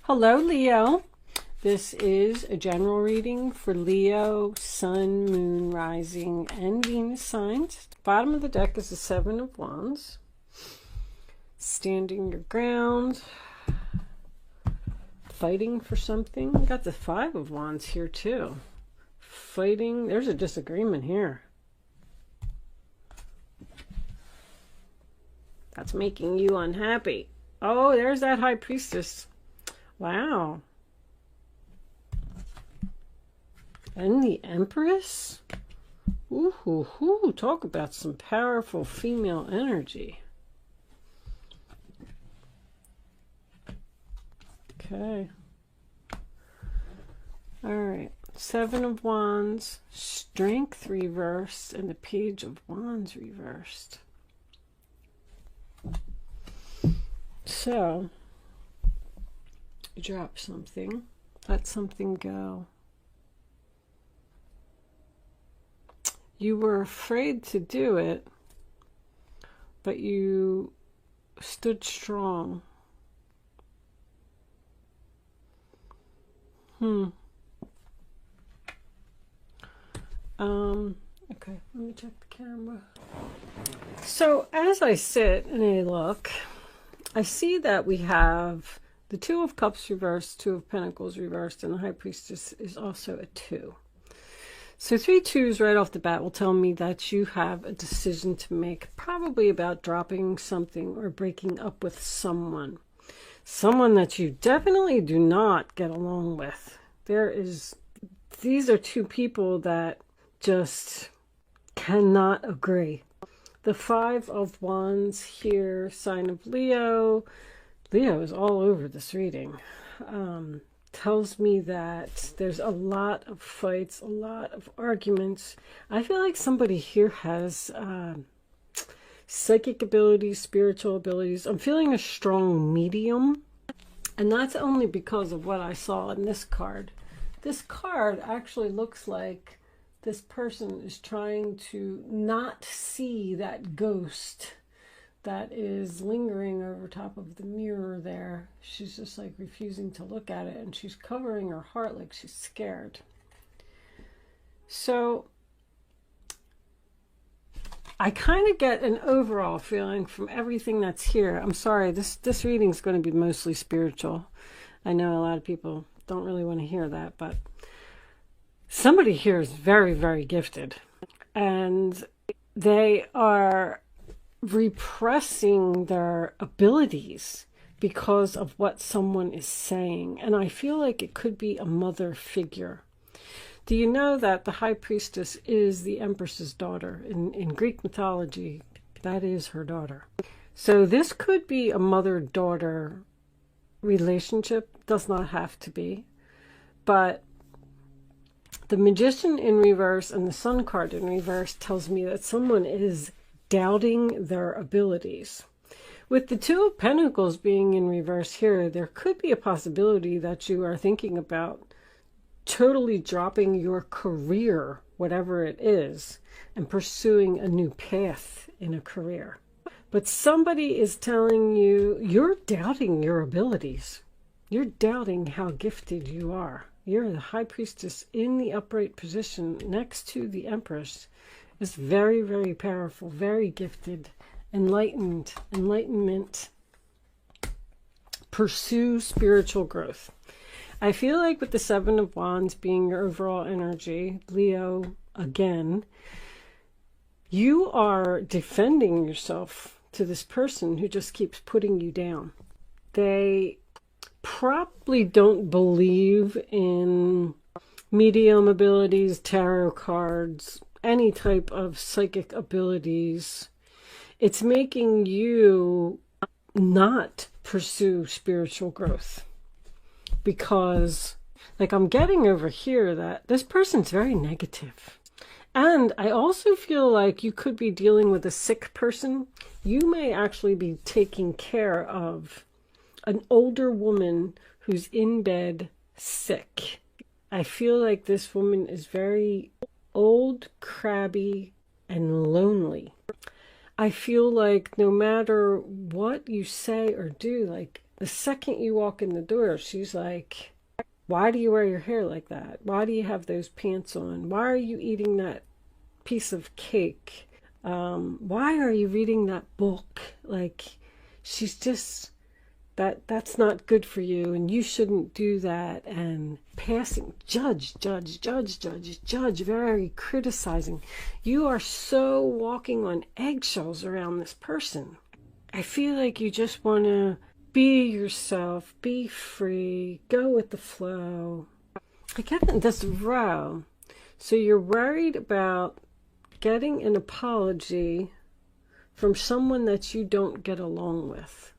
Hello, Leo. This is a general reading for Leo, Sun, Moon, Rising, and Venus signs. The bottom of the deck is the Seven of Wands. Standing your ground. Fighting for something. We got the Five of Wands here too. Fighting. There's a disagreement here. That's making you unhappy. Oh, there's that High Priestess. Wow. And the Empress? Ooh, hoo, hoo. Talk about some powerful female energy. Okay. All right. Seven of Wands, Strength reversed, and the Page of Wands reversed. So, drop something. Let something go. You were afraid to do it, but you stood strong. Okay, let me check the camera. So as I sit and I look, I see that we have the Two of Cups reversed, Two of Pentacles reversed, and the High Priestess is also a 2. So 3 2s right off the bat will tell me that you have a decision to make, probably about dropping something or breaking up with someone. Someone that you definitely do not get along with. These are two people that just cannot agree. The Five of Wands here, sign of Leo. Leo is all over this reading. Tells me that there's a lot of fights, a lot of arguments. I feel like somebody here has psychic abilities, spiritual abilities. I'm feeling a strong medium. And that's only because of what I saw in this card. This card actually looks like this person is trying to not see that ghost that is lingering over top of the mirror there. She's just like refusing to look at it, and she's covering her heart like she's scared. So I kind of get an overall feeling from everything that's here. I'm sorry, this reading is going to be mostly spiritual. I know a lot of people don't really want to hear that, but somebody here is very, very gifted, and they are repressing their abilities because of what someone is saying. And I feel like it could be a mother figure. Do you know that the High Priestess is the Empress's daughter? In Greek mythology, that is her daughter. So this could be a mother-daughter relationship. Does not have to be. But the Magician in reverse and the Sun card in reverse tells me that someone is doubting their abilities. With the Two of Pentacles being in reverse here, there could be a possibility that you are thinking about totally dropping your career, whatever it is, and pursuing a new path in a career. But somebody is telling you you're doubting your abilities. You're doubting how gifted you are. You're the High Priestess in the upright position next to the Empress. Is very, very powerful, very gifted, enlightenment. Pursue spiritual growth. I feel like with the Seven of Wands being your overall energy, Leo, again, you are defending yourself to this person who just keeps putting you down. They probably don't believe in medium abilities, tarot cards, any type of psychic abilities. It's making you not pursue spiritual growth. Because, like, I'm getting over here that this person's very negative. And I also feel like you could be dealing with a sick person. You may actually be taking care of an older woman who's in bed sick. I feel like this woman is very old, crabby, and lonely. I feel like no matter what you say or do, like, The second you walk in the door, she's like, why do you wear your hair like that? Why do you have those pants on? Why are you eating that piece of cake? Why are you reading that book? Like, she's just, that's not good for you, and you shouldn't do that. And passing, judge, very criticizing. You are so walking on eggshells around this person. I feel like you just want to be yourself, be free, go with the flow. I get in this row. So you're worried about getting an apology from someone that you don't get along with.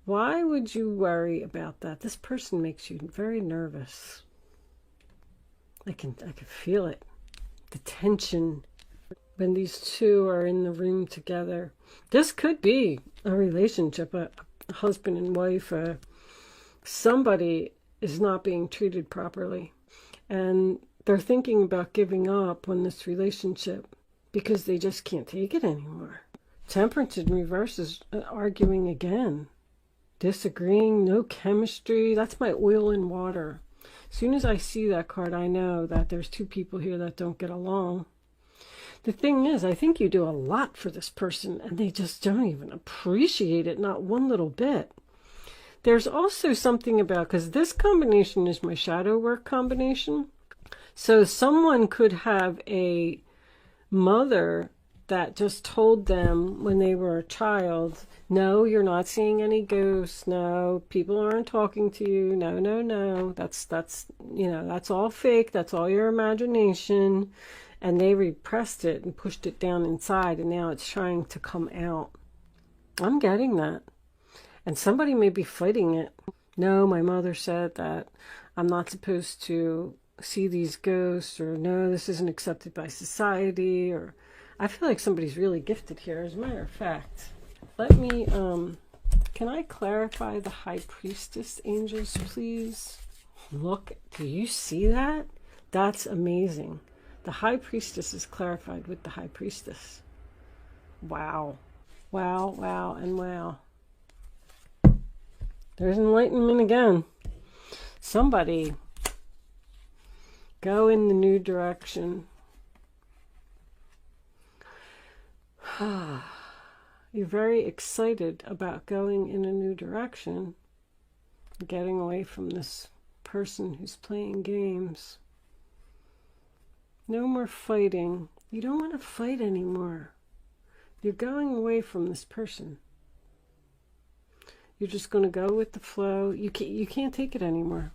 Why would you worry about that? This person makes you very nervous. I can feel it. The tension when these two are in the room together. This could be a relationship, a husband and wife. Somebody is not being treated properly, and they're thinking about giving up on this relationship because they just can't take it anymore. Temperance in reverse is arguing again, disagreeing, no chemistry. That's my oil and water. As soon as I see that card, I know that there's two people here that don't get along. The thing is, I think you do a lot for this person, and they just don't even appreciate it, not one little bit. There's also something about, because this combination is my shadow work combination, so someone could have a mother that just told them when they were a child, no, you're not seeing any ghosts, no, people aren't talking to you, no, that's all fake, that's all your imagination. And they repressed it and pushed it down inside, and now it's trying to come out. I'm getting that. And somebody may be fighting it. No, my mother said that I'm not supposed to see these ghosts, or no, this isn't accepted by society, or I feel like somebody's really gifted here. As a matter of fact, let me, can I clarify the High Priestess angels, please? Look, do you see that? That's amazing. The High Priestess is clarified with the High Priestess. Wow. Wow, and wow. There's enlightenment again. Somebody go in the new direction. You're very excited about going in a new direction, getting away from this person who's playing games. No more fighting. You don't want to fight anymore. You're going away from this person. You're just going to go with the flow. You can't take it anymore.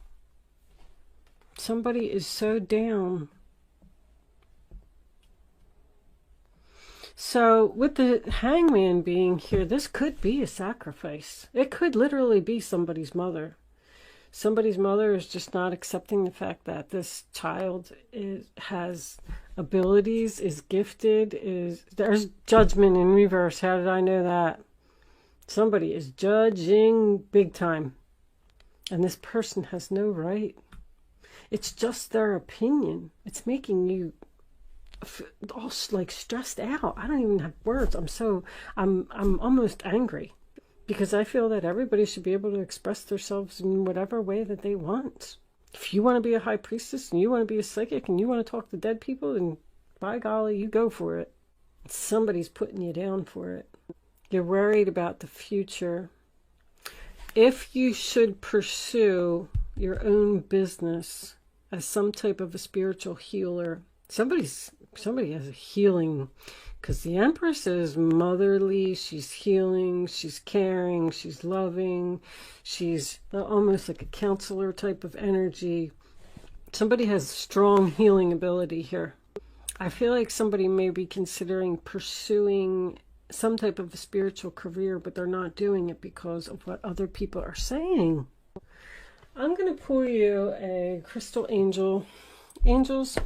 Somebody is so down. So with the Hangman being here, this could be a sacrifice. It could literally be somebody's mother. Somebody's mother is just not accepting the fact that this child has abilities, is gifted, there's judgment in reverse. How did I know that? Somebody is judging big time. And this person has no right. It's just their opinion. It's making you all like stressed out. I don't even have words. I'm almost angry. Because I feel that everybody should be able to express themselves in whatever way that they want. If you want to be a high priestess and you want to be a psychic and you want to talk to dead people, then by golly, you go for it. Somebody's putting you down for it. You're worried about the future. If you should pursue your own business as some type of a spiritual healer, somebody has a healing. Because the Empress is motherly, she's healing, she's caring, she's loving, she's almost like a counselor type of energy. Somebody has strong healing ability here. I feel like somebody may be considering pursuing some type of a spiritual career, but they're not doing it because of what other people are saying. I'm going to pull you a crystal angel. Angels,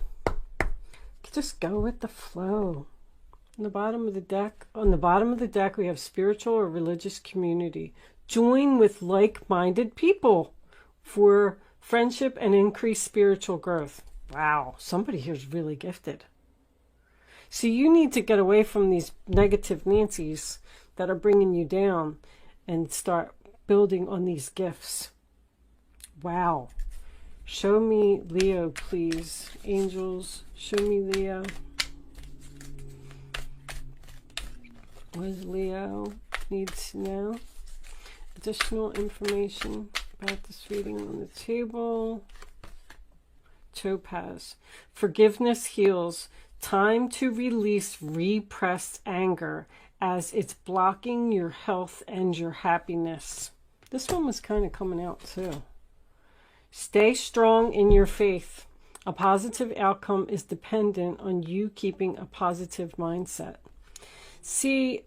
just go with the flow. On the bottom of the deck, we have spiritual or religious community. Join with like-minded people for friendship and increased spiritual growth. Wow, somebody here is really gifted. So you need to get away from these negative Nancys that are bringing you down and start building on these gifts. Wow. Show me Leo, please. Angels, show me Leo. What does Leo need to know? Additional information about this reading on the table. Topaz. Forgiveness heals. Time to release repressed anger as it's blocking your health and your happiness. This one was kind of coming out too. Stay strong in your faith. A positive outcome is dependent on you keeping a positive mindset. See,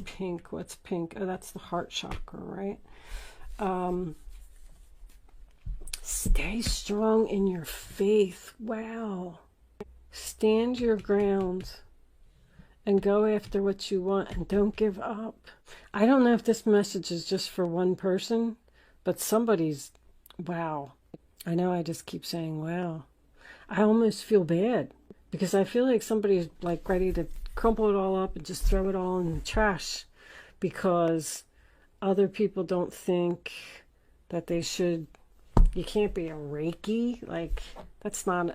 pink, what's pink? Oh, that's the heart chakra, right? Stay strong in your faith. Wow. Stand your ground and go after what you want and don't give up. I don't know if this message is just for one person, but somebody's, wow. I know I just keep saying, wow. I almost feel bad because I feel like somebody's like ready to crumple it all up and just throw it all in the trash because other people don't think that they should. You can't be a Reiki. Like, that's not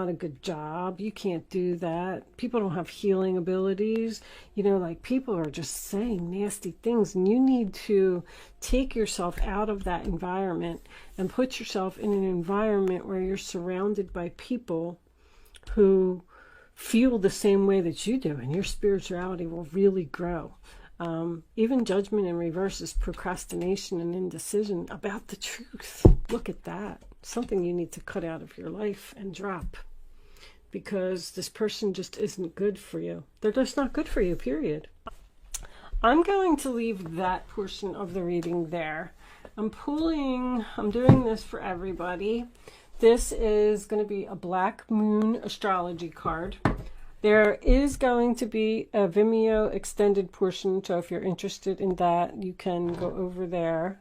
a good job. You can't do that. People don't have healing abilities. You know, like, people are just saying nasty things, and you need to take yourself out of that environment and put yourself in an environment where you're surrounded by people who feel the same way that you do, and your spirituality will really grow. Even judgment in reverse is procrastination and indecision about the truth. Look at that. Something you need to cut out of your life and drop, because this person just isn't good for you. They're just not good for you, period. I'm going to leave that portion of the reading there. I'm doing this for everybody. This is going to be a Black Moon astrology card. There is going to be a Vimeo extended portion, so if you're interested in that, you can go over there.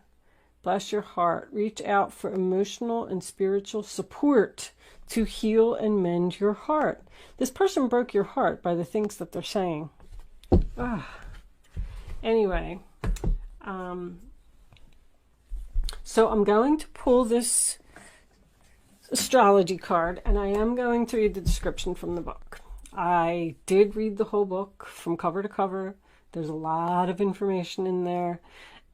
Bless your heart. Reach out for emotional and spiritual support to heal and mend your heart. This person broke your heart by the things that they're saying. Anyway, so I'm going to pull this astrology card, and I am going to read the description from the book. I did read the whole book from cover to cover. There's a lot of information in there,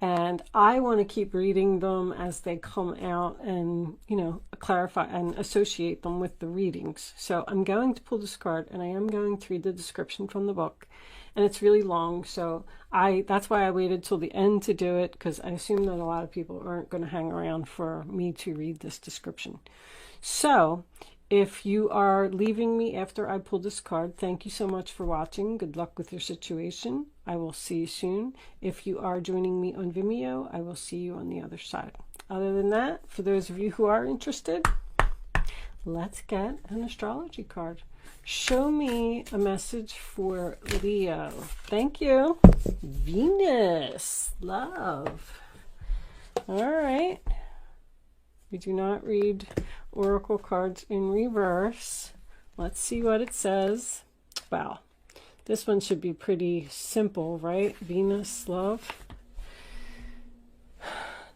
and I want to keep reading them as they come out and, you know, clarify and associate them with the readings. So I'm going to pull this card, and I am going to read the description from the book, and it's really long, so that's why I waited till the end to do it, because I assume that a lot of people aren't going to hang around for me to read this description. So if you are leaving me after I pull this card, thank you so much for watching. Good luck with your situation. I will see you soon. If you are joining me on Vimeo, I will see you on the other side. Other than that, for those of you who are interested, let's get an astrology card. Show me a message for Leo. Thank you. Venus. Love. All right. We do not read oracle cards in reverse. Let's see what it says. Wow. This one should be pretty simple, right? Venus, love.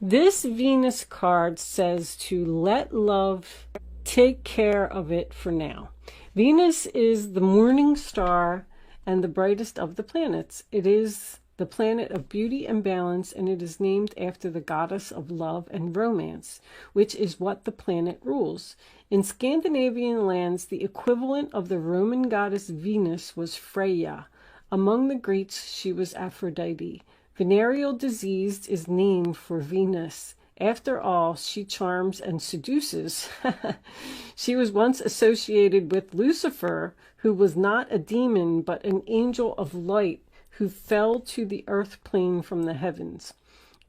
This Venus card says to let love take care of it for now. Venus is the morning star and the brightest of the planets. It is the planet of beauty and balance, and it is named after the goddess of love and romance, which is what the planet rules. In Scandinavian lands, the equivalent of the Roman goddess Venus was Freya. Among the Greeks, she was Aphrodite. Venereal disease is named for Venus. After all, she charms and seduces. She was once associated with Lucifer, who was not a demon, but an angel of light, who fell to the earth plane from the heavens.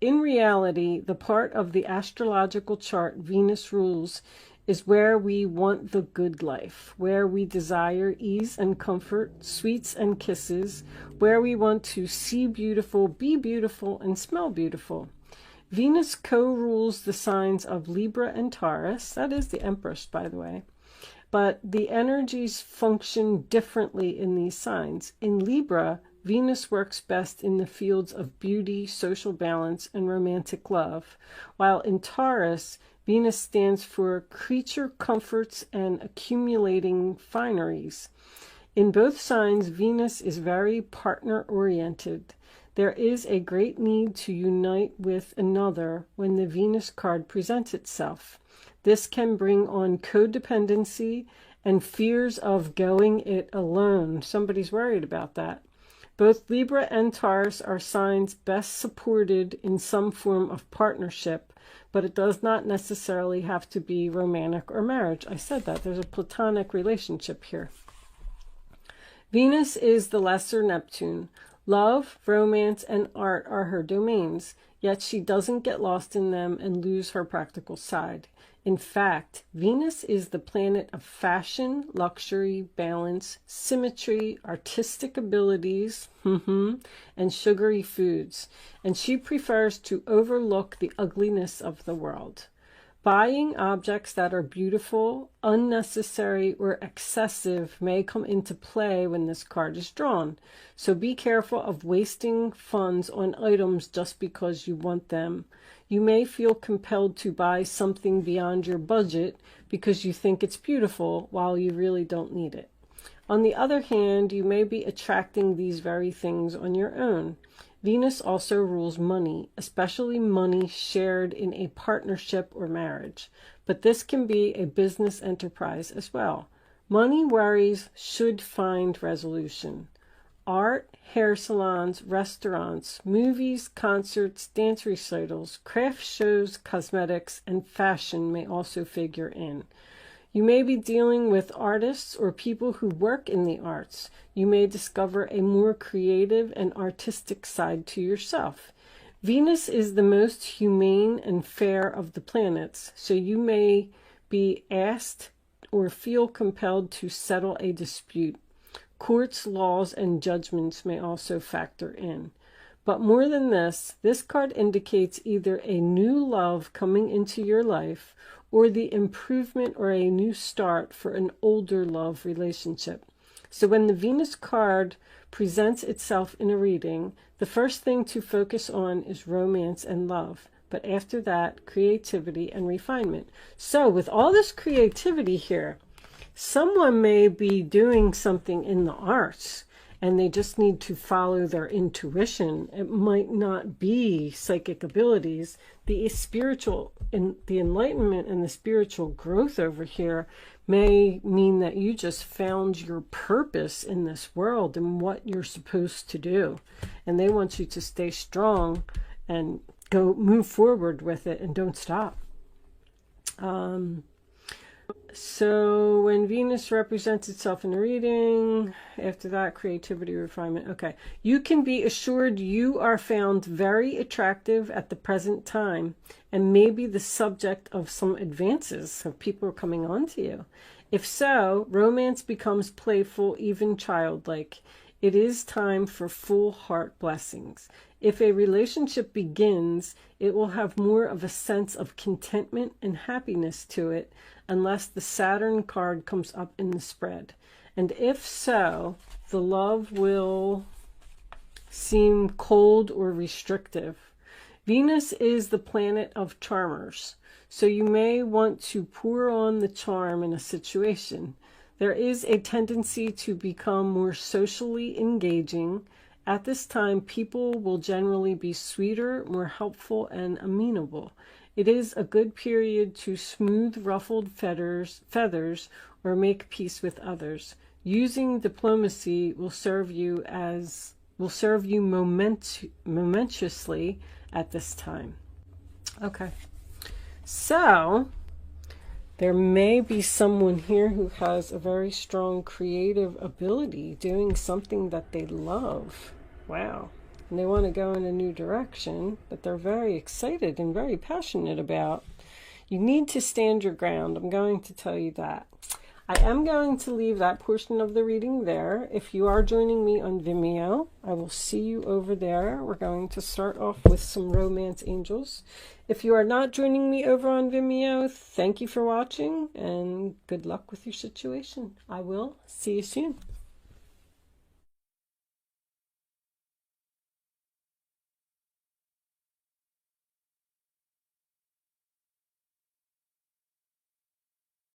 In reality, the part of the astrological chart Venus rules is where we want the good life, where we desire ease and comfort, sweets and kisses, where we want to see beautiful, be beautiful, and smell beautiful. Venus co-rules the signs of Libra and Taurus. That is the Empress, by the way. But the energies function differently in these signs. In Libra, Venus works best in the fields of beauty, social balance, and romantic love, while in Taurus, Venus stands for creature comforts and accumulating fineries. In both signs, Venus is very partner-oriented. There is a great need to unite with another when the Venus card presents itself. This can bring on codependency and fears of going it alone. Somebody's worried about that. Both Libra and Taurus are signs best supported in some form of partnership, but it does not necessarily have to be romantic or marriage. I said that. There's a platonic relationship here. Venus is the lesser Neptune. Love, romance, and art are her domains, yet she doesn't get lost in them and lose her practical side. In fact, Venus is the planet of fashion, luxury, balance, symmetry, artistic abilities, and sugary foods, and she prefers to overlook the ugliness of the world. Buying objects that are beautiful, unnecessary, or excessive may come into play when this card is drawn. So be careful of wasting funds on items just because you want them. You may feel compelled to buy something beyond your budget because you think it's beautiful while you really don't need it. On the other hand, you may be attracting these very things on your own. Venus also rules money, especially money shared in a partnership or marriage, but this can be a business enterprise as well. Money worries should find resolution. Art, hair salons, restaurants, movies, concerts, dance recitals, craft shows, cosmetics, and fashion may also figure in. You may be dealing with artists or people who work in the arts. You may discover a more creative and artistic side to yourself. Venus is the most humane and fair of the planets, so you may be asked or feel compelled to settle a dispute. Courts, laws, and judgments may also factor in. But more than this card indicates either a new love coming into your life or the improvement or a new start for an older love relationship. So when the Venus card presents itself in a reading, the first thing to focus on is romance and love. But after that, creativity and refinement. So with all this creativity here, someone may be doing something in the arts and they just need to follow their intuition. It might not be psychic abilities. The spiritual and the enlightenment and the spiritual growth over here may mean that you just found your purpose in this world and what you're supposed to do. And they want you to stay strong and move forward with it and don't stop. So when Venus represents itself in a reading, after that, creativity, refinement. Okay. You can be assured you are found very attractive at the present time and maybe the subject of some advances. So people are coming on to you. If so, romance becomes playful, even childlike. It is time for full heart blessings. If a relationship begins, it will have more of a sense of contentment and happiness to it, unless the Saturn card comes up in the spread. And if so, the love will seem cold or restrictive. Venus is the planet of charmers, so you may want to pour on the charm in a situation. There is a tendency to become more socially engaging. At this time, people will generally be sweeter, more helpful, and amenable. It is a good period to smooth ruffled feathers or make peace with others. Using diplomacy will serve you momentously at this time. Okay. So there may be someone here who has a very strong creative ability doing something that they love. Wow. And they want to go in a new direction that they're very excited and very passionate about. You need to stand your ground. I'm going to tell you that. I am going to leave that portion of the reading there. If you are joining me on Vimeo, I will see you over there. We're going to start off with some romance angels. If you are not joining me over on Vimeo, thank you for watching and good luck with your situation. I will see you soon.